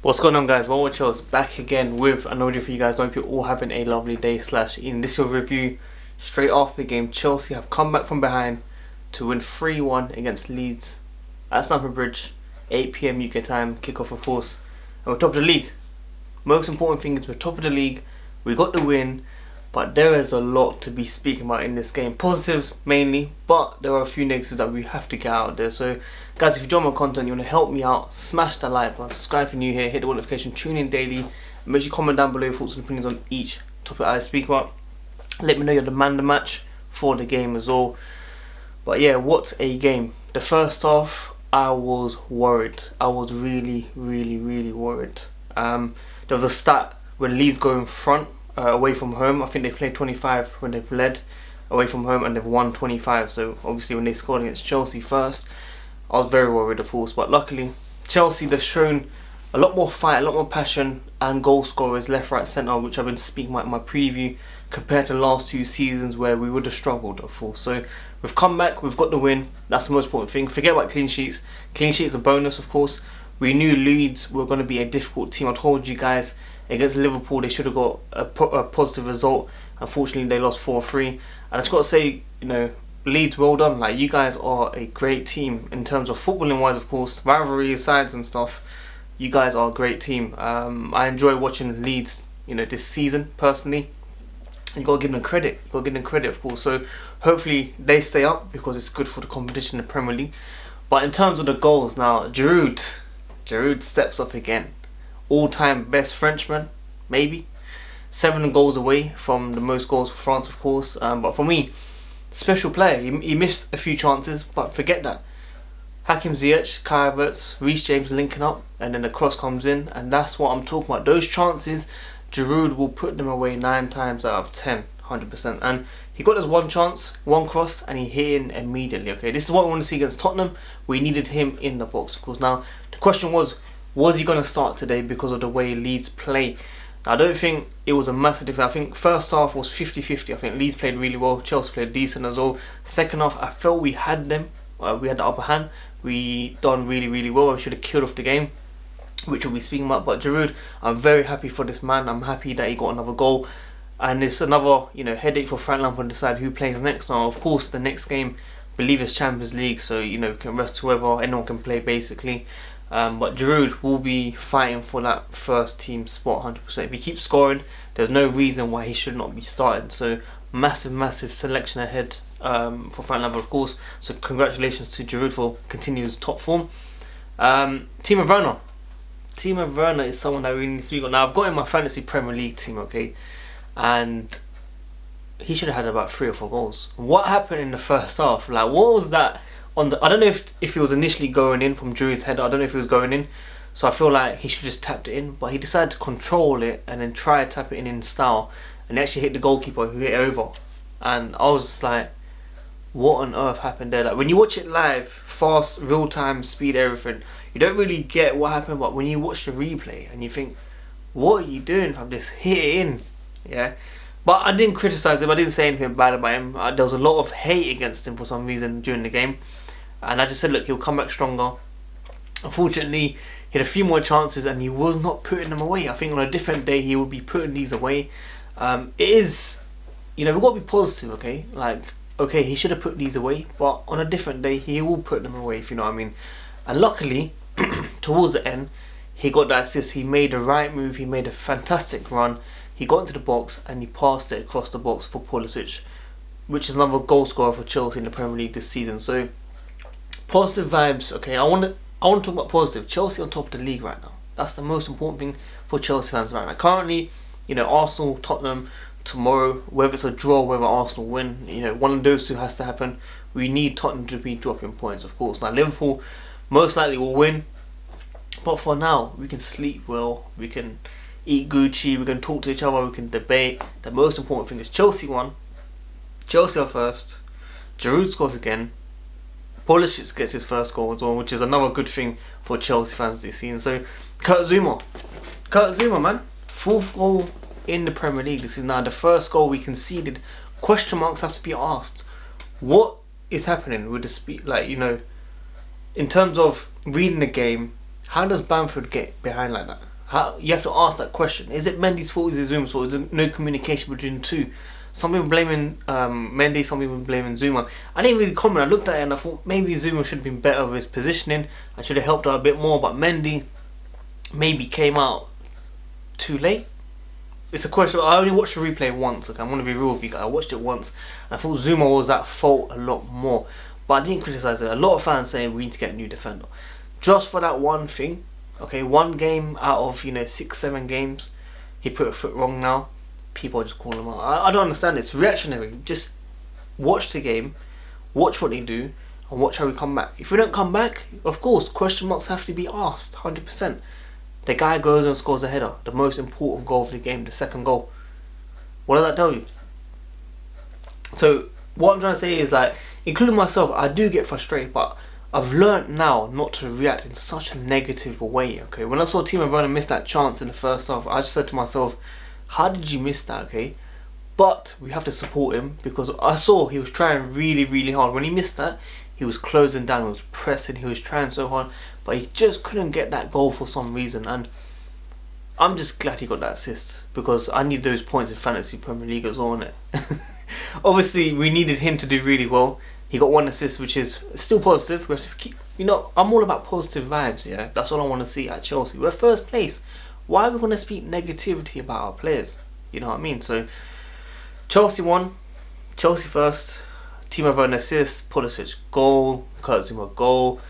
What's going on, guys? Well, Chelsea back again with an audio for you guys. I hope you're all having a lovely day / in this your review straight after the game. Chelsea have come back from behind to win 3-1 against Leeds at Stamford Bridge, 8 PM UK time, kickoff of course, and we're top of the league. Most important thing is we're top of the league, we got the win, but there is a lot to be speaking about in this game. Positives mainly, but there are a few negatives that we have to get out there. So guys, if you enjoy my content, you want to help me out, smash that like button, subscribe if you're new here, hit the notification, tune in daily, and make sure you comment down below your thoughts and opinions on each topic I speak about. Let me know you're the man of the match for the game as well. But yeah, what a game. The first half, I was worried. I was really worried. There was a stat when Leeds go in front away from home. I think they played 25 when they've led away from home and they've won 25. So obviously when they scored against Chelsea first, I was very worried of course. But luckily, Chelsea, they've shown a lot more fight, a lot more passion, and goal scorers left, right, centre, which I've been speaking about in my preview, compared to the last two seasons where we would have struggled of course. So we've come back, we've got the win. That's the most important thing. Forget about clean sheets. Clean sheets are a bonus of course. We knew Leeds were going to be a difficult team. I told you guys against Liverpool they should have got a positive result. Unfortunately they lost 4-3. And I just got to say, you know, Leeds, well done. Like, you guys are a great team in terms of footballing wise of course, rivalry sides and stuff. You guys are a great team. I enjoy watching Leeds, you know, this season personally. You got to give them credit. You got to give them credit of course. So hopefully they stay up because it's good for the competition in the Premier League. But in terms of the goals now, Giroud steps up again. All-time best Frenchman, maybe. 7 goals away from the most goals for France, of course. But for me, special player. He missed a few chances, but forget that. Hakim Ziyech, Kai Havertz, Reece James linking up, and then the cross comes in, and that's what I'm talking about. Those chances, Giroud will put them away 9 times out of 10, 100%. And he got us one chance, one cross, and he hit in immediately. Okay, this is what we want to see against Tottenham. We needed him in the box, of course. Now, the question was he going to start today because of the way Leeds play? Now, I don't think it was a massive difference. I think first half was 50-50. I think Leeds played really well, Chelsea played decent as well. Second half, I felt we had them. We had the upper hand. We done really well. We should have killed off the game, which we'll be speaking about. But Giroud, I'm very happy for this man. I'm happy that he got another goal. And it's another, you know, headache for Frank Lampard to decide who plays next. Now, of course, the next game, I believe it's Champions League, so, you know, can rest whoever, anyone can play basically. But Giroud will be fighting for that first team spot 100%. If he keeps scoring, there's no reason why he should not be starting. So massive selection ahead for Frank Lampard, of course. So congratulations to Giroud for continuous top form. Timo Werner. Timo Werner is someone that really needs to be got. Now, I've got in my fantasy Premier League team, okay, and he should have had about 3 or 4 goals. What happened in the first half? Like, what was that? I don't know if he was initially going in from Giroud's header. I don't know if he was going in. So I feel like he should just tapped it in. But he decided to control it and then try to tap it in style. And actually hit the goalkeeper who hit it over. And I was like, what on earth happened there? Like, when you watch it live, fast, real time, speed, everything, you don't really get what happened. But when you watch the replay and you think, what are you doing if I just hit it in? Yeah. But I didn't criticise him. I didn't say anything bad about him. There was a lot of hate against him for some reason during the game. And I just said, look, he'll come back stronger. Unfortunately, he had a few more chances and he was not putting them away. I think on a different day, he would be putting these away. It is, you know, we've got to be positive, okay? Like, okay, he should have put these away. But on a different day, he will put them away, if you know what I mean. And luckily, towards the end, he got that assist. He made the right move. He made a fantastic run. He got into the box and he passed it across the box for Pulisic, which is another goal scorer for Chelsea in the Premier League this season. So, positive vibes, okay. I want to talk about positive. Chelsea on top of the league right now. That's the most important thing for Chelsea fans right now. Currently, you know, Arsenal, Tottenham, tomorrow, whether it's a draw, whether Arsenal win, you know, one of those two has to happen. We need Tottenham to be dropping points, of course. Now, Liverpool most likely will win. But for now, we can sleep well. We can eat Gucci. We can talk to each other. We can debate. The most important thing is Chelsea won. Chelsea are first. Giroud scores again. Pulisic gets his first goal as well, which is another good thing for Chelsea fans this season. So, Zouma, man, 4th goal in the Premier League this season. Now, the first goal we conceded. Question marks have to be asked. What is happening with the speed? Like, you know, in terms of reading the game, how does Bamford get behind like that? You have to ask that question. Is it Mendy's fault? Is it Zuma's fault? Is there no communication between the two? Some people blaming Mendy, some people blaming Zouma. I didn't really comment. I looked at it and I thought maybe Zouma should have been better with his positioning. I should have helped out a bit more. But Mendy maybe came out too late. It's a question. I only watched the replay once. Okay, I'm gonna be real with you guys. I watched it once. And I thought Zouma was at fault a lot more. But I didn't criticise it. A lot of fans saying we need to get a new defender. Just for that one thing. Okay, one game out of 6-7 games, he put a foot wrong now. People are just calling him out. I don't understand it. It's reactionary. Just watch the game, watch what they do, and watch how we come back. If we don't come back, of course, question marks have to be asked, 100%. The guy goes and scores a header, the most important goal of the game, the second goal. What does that tell you? So, what I'm trying to say is, like, including myself, I do get frustrated, but I've learnt now not to react in such a negative way, okay? When I saw Timo Werner miss that chance in the first half, I just said to myself, how did you miss that, okay? But we have to support him because I saw he was trying really, really hard. When he missed that, he was closing down, he was pressing, he was trying so hard, but he just couldn't get that goal for some reason. And I'm just glad he got that assist because I need those points in Fantasy Premier League as well, innit? Obviously, we needed him to do really well. He got one assist, which is still positive. We have to keep, I'm all about positive vibes, yeah? That's all I want to see at Chelsea. We're first place. Why are we going to speak negativity about our players? You know what I mean? So, Chelsea won. Chelsea first. Timo Werner assist. Pulisic goal. Kurt Zouma goal.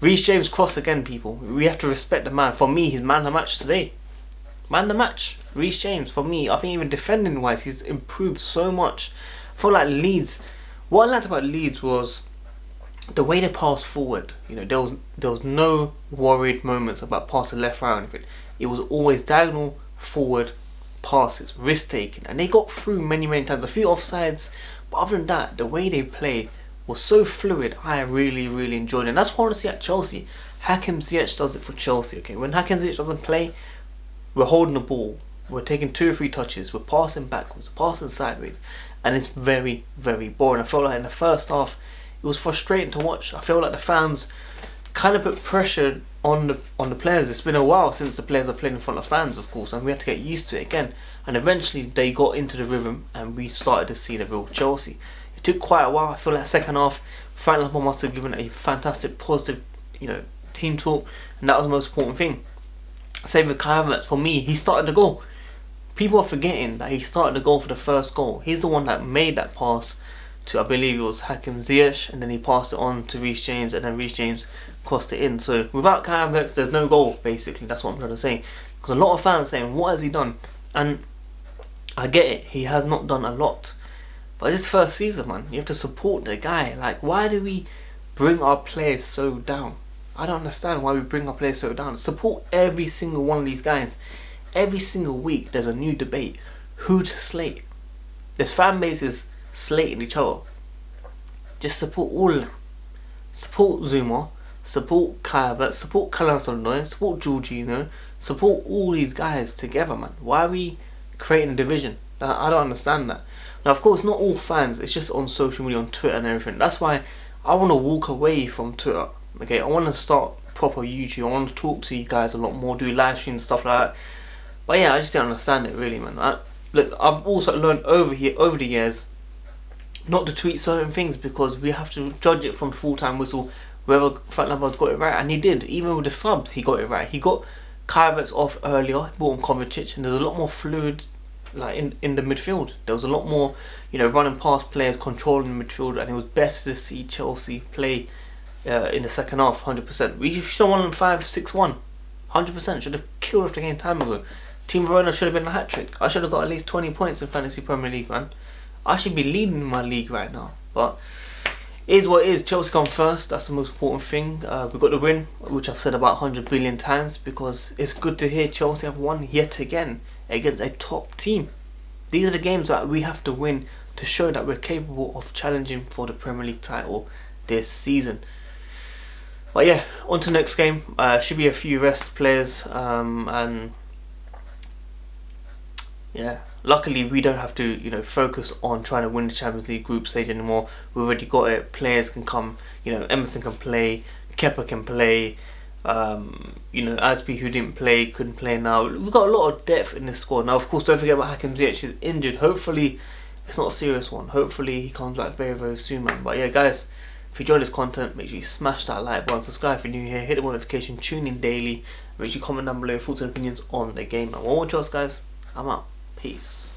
Reece James cross again, people. We have to respect the man. For me, he's man of the match today. Man of the match. Reece James, for me. I think even defending wise, he's improved so much. I feel like Leeds. What I liked about Leeds was the way they passed forward. There was no worried moments about passing left, right, or anything. It was always diagonal forward passes, risk taking, and they got through many times. A few offsides, but other than that, the way they played was so fluid. I really enjoyed it, and that's what I want to see at Chelsea. Hakim Ziyech does it for Chelsea. Okay, when Hakim Ziyech doesn't play, we're holding the ball, we're taking 2 or 3 touches, we're passing backwards, passing sideways, and it's very boring. I felt like in the first half, it was frustrating to watch. I feel like the fans kind of put pressure on the players. It's been a while since the players have played in front of fans, of course, and we had to get used to it again. And eventually they got into the rhythm and we started to see the real Chelsea. It took quite a while. I feel like second half, Frank Lampard must have given a fantastic positive, team talk, and that was the most important thing. Same with Kai Havertz. For me, he started the goal. People are forgetting that he started the goal for the first goal. He's the one that made that pass to, I believe it was Hakim Ziyech, and then he passed it on to Reece James, and then Reece James crossed it in. So without Kai Havertz, there's no goal, basically. That's what I'm trying to say. Because a lot of fans saying, what has he done? And I get it, he has not done a lot. But it's his first season, man. You have to support the guy. Like, why do we bring our players so down? I don't understand why we bring our players so down. Support every single one of these guys. Every single week, there's a new debate. Who to slate? There's fan bases slating each other. Just support all of them. Support Zouma, support Kai Havertz, support Calhanoglu, support Jorginho, support all these guys together, man. Why are we creating a division? I don't understand that. Now, of course, not all fans. It's just on social media, on Twitter and everything. That's why I want to walk away from Twitter. Okay, I want to start proper YouTube. I want to talk to you guys a lot more, do live streams, stuff like that. But yeah, I just don't understand it really, man. Look, I've also learned over the years not to tweet certain things because we have to judge it from full-time whistle. Whoever Frank Lampard's got it right, and he did. Even with the subs, he got it right. He got Kai Havertz off earlier, he brought on Kovacic, and there's a lot more fluid, like in the midfield. There was a lot more, running past players, controlling the midfield, and it was best to see Chelsea play in the second half, 100%. We should have won 5-6-1, 100%. Should have killed off the game time ago. Timo Werner should have been a hat trick. I should have got at least 20 points in Fantasy Premier League, man. I should be leading my league right now, but it is what it is. Chelsea gone first. That's the most important thing. We got the win, which I've said about 100 billion times, because it's good to hear Chelsea have won yet again against a top team. These are the games that we have to win to show that we're capable of challenging for the Premier League title this season. But yeah, on to the next game. Should be a few rest players, and yeah, luckily we don't have to focus on trying to win the Champions League group stage anymore. We've already got it. Players can come, Emerson can play, Kepa can play, You know, Aspi, who didn't play, couldn't play now. We've got a lot of depth in this squad. Now, of course, don't forget about Hakim Ziyech. He's injured. Hopefully, it's not a serious one. Hopefully, he comes back very, very soon, man. But yeah, guys, if you enjoyed this content, make sure you smash that like button, subscribe if you're new here, hit the notification, tune in daily. Make sure you comment down below your thoughts and opinions on the game. And one more choice, guys. I'm out. Peace.